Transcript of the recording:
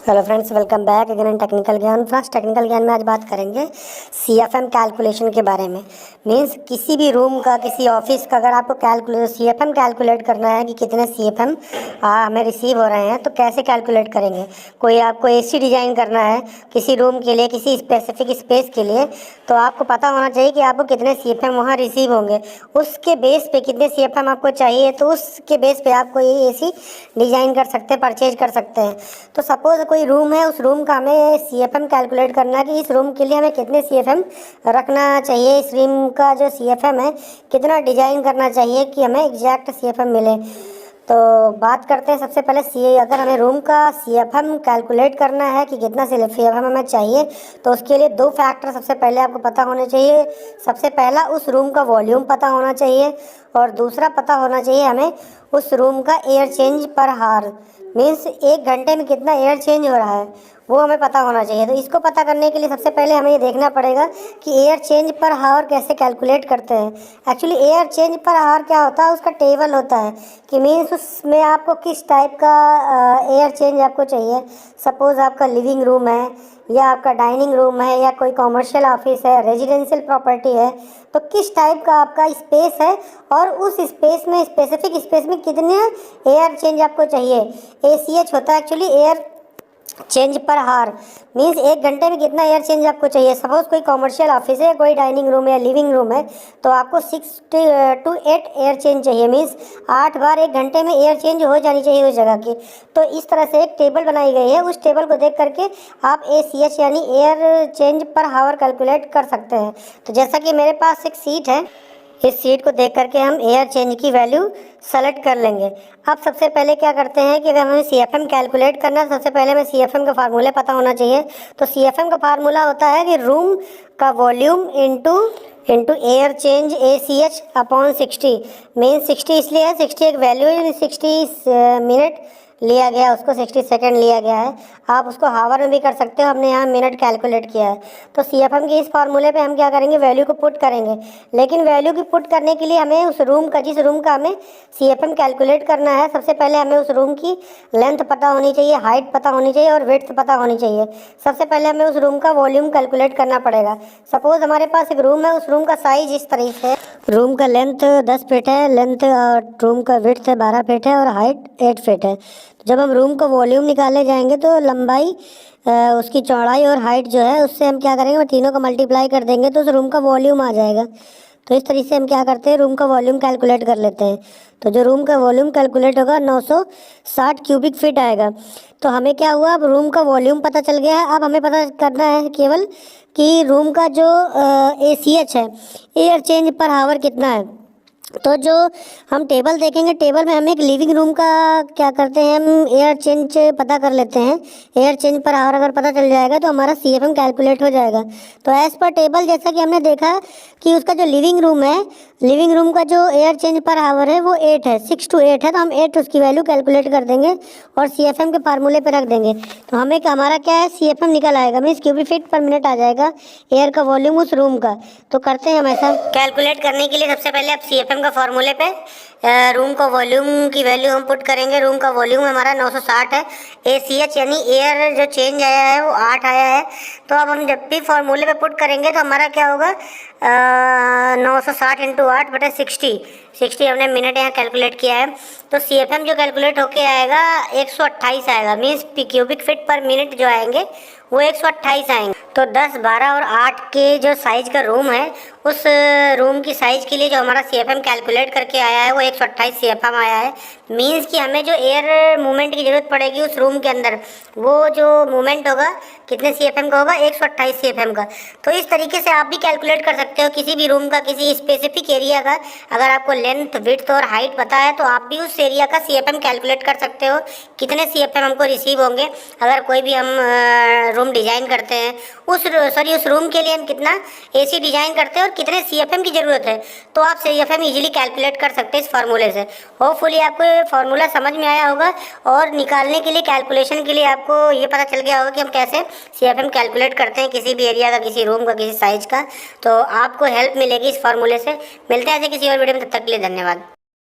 Hello friends, welcome back again in technical ज्ञान। Friends, technical ज्ञान में आज बात करेंगे सीएफएम कैलकुलेशन के बारे में। मींस किसी भी रूम का, किसी ऑफिस का अगर आपको सीएफएम कैलकुलेट करना है कि कितने सीएफएम हमें रिसीव हो रहे हैं, तो कैसे कैलकुलेट करेंगे। कोई आपको एसी डिज़ाइन करना है किसी रूम के लिए, किसी स्पेसिफिक स्पेस के लिए, तो आपको पता होना चाहिए कि आपको कितने सीएफएम वहाँ रिसीव होंगे। उसके बेस पे कितने सीएफएम आपको चाहिए, तो उसके बेस पे आप कोई एसी डिज़ाइन कर सकते हैं, परचेज कर सकते हैं। तो सपोज कोई रूम है, उस रूम का हमें सीएफएम कैलकुलेट करना है कि इस रूम के लिए हमें कितने सीएफएम रखना चाहिए, इस रूम का जो सीएफएम है कितना डिजाइन करना चाहिए कि हमें एग्जैक्ट सीएफएम मिले। तो बात करते हैं सबसे पहले अगर हमें रूम का सीएफएम कैलकुलेट करना है कि कितना सीएफएम हमें चाहिए, तो उसके लिए दो फैक्टर सबसे पहले आपको पता होने चाहिए। सबसे पहला, उस रूम का वॉल्यूम पता होना चाहिए, और दूसरा पता होना चाहिए हमें उस रूम का एयर चेंज पर हार। मीन्स 1 घंटे में कितना एयर चेंज हो रहा है, वो हमें पता होना चाहिए। तो इसको पता करने के लिए सबसे पहले हमें ये देखना पड़ेगा कि एयर चेंज पर हावर कैसे कैलकुलेट करते हैं। एक्चुअली एयर चेंज पर हावर क्या होता है, उसका टेबल होता है कि मीन्स उसमें आपको किस टाइप का एयर चेंज आपको चाहिए। सपोज़ आपका लिविंग रूम है, या आपका डाइनिंग रूम है, या कोई कॉमर्शियल ऑफिस है, रेजिडेंशियल प्रॉपर्टी है, तो किस टाइप का आपका स्पेस है और उस स्पेस में, स्पेसिफिक स्पेस में कितने एयर चेंज आपको चाहिए। ACH होता है एक्चुअली एयर चेंज पर हार। मीन्स 1 घंटे में कितना एयर चेंज आपको चाहिए। सपोज कोई कॉमर्शियल ऑफिस है, कोई डाइनिंग रूम है, लिविंग रूम है, तो आपको 6 to 8 एयर चेंज चाहिए। मीन्स 8 बार 1 घंटे में एयर चेंज हो जानी चाहिए उस जगह की। तो इस तरह से एक टेबल बनाई गई है, उस टेबल को देख करके आप ACH यानी एयर चेंज पर हावर कैलकुलेट कर सकते हैं। तो जैसा कि मेरे पास एक सीट है, इस सीट को देख करके हम एयर चेंज की वैल्यू सेलेक्ट कर लेंगे। अब सबसे पहले क्या करते हैं कि अगर हमें सीएफएम कैलकुलेट करना है, सबसे पहले हमें सीएफएम का फार्मूला पता होना चाहिए। तो सीएफएम का फार्मूला होता है कि रूम का volume into air change ACH upon 60। Main 60 इसलिए है, 60 एक वैल्यू है, 60 मिनट लिया गया, उसको 60 सेकेंड लिया गया है। आप उसको हावर में भी कर सकते हो, हमने यहाँ मिनट कैलकुलेट किया है। तो सीएफएम के इस फार्मूले पे हम क्या करेंगे, वैल्यू को पुट करेंगे। लेकिन वैल्यू की पुट करने के लिए हमें उस रूम का, जिस रूम का हमें सीएफएम कैलकुलेट करना है, सबसे पहले हमें उस रूम की लेंथ पता होनी चाहिए, हाइट पता होनी चाहिए और विड्थ पता होनी चाहिए। सबसे पहले हमें उस रूम का वॉल्यूम कैलकुलेट करना पड़ेगा। सपोज हमारे पास एक रूम है, उस रूम का साइज इस तरीके है। रूम का लेंथ 10 फीट है, लेंथ और रूम का विड्थ 12 फीट है और हाइट 8 फीट है। जब हम रूम का वॉल्यूम निकालने जाएंगे तो लंबाई, उसकी चौड़ाई और हाइट जो है, उससे हम क्या करेंगे, तीनों का मल्टीप्लाई कर देंगे तो उस रूम का वॉल्यूम आ जाएगा। तो इस तरीके से हम क्या करते हैं, रूम का वॉल्यूम कैलकुलेट कर लेते हैं। तो जो रूम का वॉल्यूम कैलकुलेट होगा 960 क्यूबिक फीट आएगा। तो हमें क्या हुआ, अब रूम का वॉल्यूम पता चल गया है। अब हमें पता करना है केवल कि रूम का जो ACH है, एयर चेंज पर हावर कितना है। तो जो हम टेबल देखेंगे, टेबल में हम एक लिविंग रूम का क्या करते हैं, हम एयर चेंज पता कर लेते हैं। एयर चेंज पर आवर अगर पता चल जाएगा तो हमारा सीएफएम कैलकुलेट हो जाएगा। तो एज़ पर टेबल, जैसा कि हमने देखा कि उसका जो लिविंग रूम है, लिविंग रूम का जो एयर चेंज पर आवर है वो 8 है, 6 to 8 है। तो हम 8 उसकी वैल्यू कैलकुलेट कर देंगे और सीएफएम के फार्मूले पर रख देंगे। तो हमें हमारा क्या है, सीएफएम निकल आएगा। Means cubic feet per minute आ जाएगा एयर का वॉल्यूम उस रूम का। तो करते हैं हम ऐसा। कैलकुलेट करने के लिए सबसे पहले आप सीएफएम का फार्मूले पे रूम का वॉल्यूम की वैल्यू हम पुट करेंगे। रूम का वॉल्यूम हमारा 960 है। ACH यानी एयर जो चेंज आया है वो 8 आया है। तो अब हम जब भी फार्मूले पे पुट करेंगे तो हमारा क्या होगा, 960 इंटू 8 बटे 60 हमने मिनट यहाँ कैलकुलेट किया है। तो सीएफएम जो कैलकुलेट होके आएगा 128 आएगा। Means cubic feet per minute जो आएंगे वो 128 आएंगे। तो 10, 12 और 8 के जो साइज का रूम है, उस रूम की साइज़ के लिए जो हमारा सीएफएम कैलकुलेट करके आया है वो 128 सीएफएम आया है। मीन्स कि हमें जो एयर मूवमेंट की ज़रूरत पड़ेगी उस रूम के अंदर, वो जो मूवमेंट होगा कितने सीएफएम का होगा, 128 सीएफएम का। तो इस तरीके से आप भी कैलकुलेट कर सकते हो किसी भी रूम का, किसी स्पेसिफिक एरिया का। अगर आपको लेंथ, विड्थ और हाइट पता है तो आप भी उस एरिया का सीएफएम कैलकुलेट कर सकते हो, कितने सीएफएम हमको रिसीव होंगे। अगर कोई भी हम रूम डिज़ाइन करते हैं, उस रूम के लिए हम कितना AC डिज़ाइन करते हैं और कितने सीएफएम की ज़रूरत है, तो आप सीएफएम इजीली कैलकुलेट कर सकते हैं इस फार्मूले से। होपफुली आपको ये फार्मूला समझ में आया होगा और निकालने के लिए, कैलकुलेशन के लिए आपको ये पता चल गया होगा कि हम कैसे सीएफएम कैलकुलेट करते हैं किसी भी एरिया का, किसी रूम का, किसी साइज़ का। तो आपको हेल्प मिलेगी इस फार्मूले से। मिलते हैं ऐसे किसी और वीडियो में, तब तक के लिए धन्यवाद।